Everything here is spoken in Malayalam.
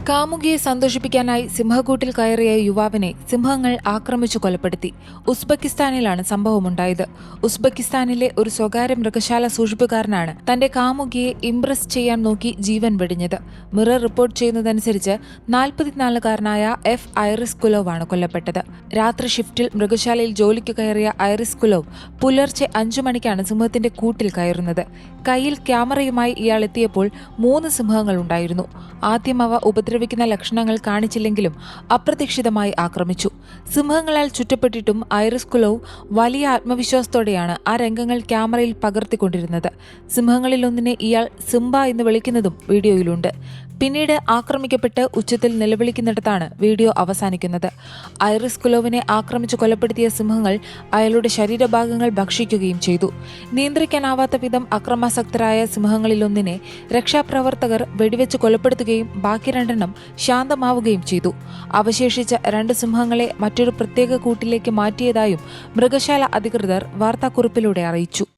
കാമുകിയെ സന്തോഷിപ്പിക്കാനായി സിംഹക്കൂട്ടിൽ കയറിയ യുവാവിനെ സിംഹങ്ങൾ ആക്രമിച്ചു കൊലപ്പെടുത്തി. ഉസ്ബെക്കിസ്ഥാനിലാണ് സംഭവമുണ്ടായത്. ഉസ്ബെക്കിസ്ഥാനിലെ ഒരു സ്വകാര്യ മൃഗശാല സൂക്ഷിപ്പുകാരനാണ് തന്റെ കാമുകിയെ ഇംപ്രസ് ചെയ്യാൻ നോക്കി ജീവൻ വെടിഞ്ഞത്. മിറർ റിപ്പോർട്ട് ചെയ്യുന്നതനുസരിച്ച് 44-കാരനായ എഫ് ഐറിസ് കുലോവാണ് കൊല്ലപ്പെട്ടത്. രാത്രി ഷിഫ്റ്റിൽ മൃഗശാലയിൽ ജോലിക്ക് കയറിയ ഐറിസ് കുലോവ് പുലർച്ചെ 5 മണിക്കാണ് സിംഹത്തിന്റെ കൂട്ടിൽ കയറുന്നത്. കയ്യിൽ ക്യാമറയുമായി ഇയാൾ എത്തിയപ്പോൾ 3 സിംഹങ്ങൾ ഉണ്ടായിരുന്നു. ആദ്യം അവ ഉപദ്രവിക്കുന്ന ലക്ഷണങ്ങൾ കാണിച്ചില്ലെങ്കിലും അപ്രതീക്ഷിതമായി ആക്രമിച്ചു. സിംഹങ്ങളാൽ ചുറ്റപ്പെട്ടിട്ടും ഐറിസ് കുലോവ് വലിയ ആത്മവിശ്വാസത്തോടെയാണ് ആ രംഗങ്ങൾ ക്യാമറയിൽ പകർത്തിക്കൊണ്ടിരുന്നത്. സിംഹങ്ങളിലൊന്നിനെ ഇയാൾ സിംബ എന്ന് വിളിക്കുന്നതും വീഡിയോയിലുണ്ട്. പിന്നീട് ആക്രമിക്കപ്പെട്ട് ഉച്ചത്തിൽ നിലവിളിക്കുന്നിടത്താണ് വീഡിയോ അവസാനിക്കുന്നത്. ഐറിസ് കുലോവിനെ ആക്രമിച്ചു കൊലപ്പെടുത്തിയ സിംഹങ്ങൾ അയാളുടെ ശരീരഭാഗങ്ങൾ ഭക്ഷിക്കുകയും ചെയ്തു. നിയന്ത്രിക്കാനാവാത്ത വിധം അക്രമാസക്തരായ സിംഹങ്ങളിലൊന്നിനെ രക്ഷാപ്രവർത്തകർ വെടിവെച്ച് കൊലപ്പെടുത്തുകയും ബാക്കി 2 ശാന്തമാവുകയും ചെയ്തു. അവശേഷിച്ച 2 സിംഹങ്ങളെ മറ്റൊരു പ്രത്യേക കൂട്ടിലേക്ക് മാറ്റിയതായും മൃഗശാല അധികൃതർ വാർത്താക്കുറിപ്പിലൂടെ അറിയിച്ചു.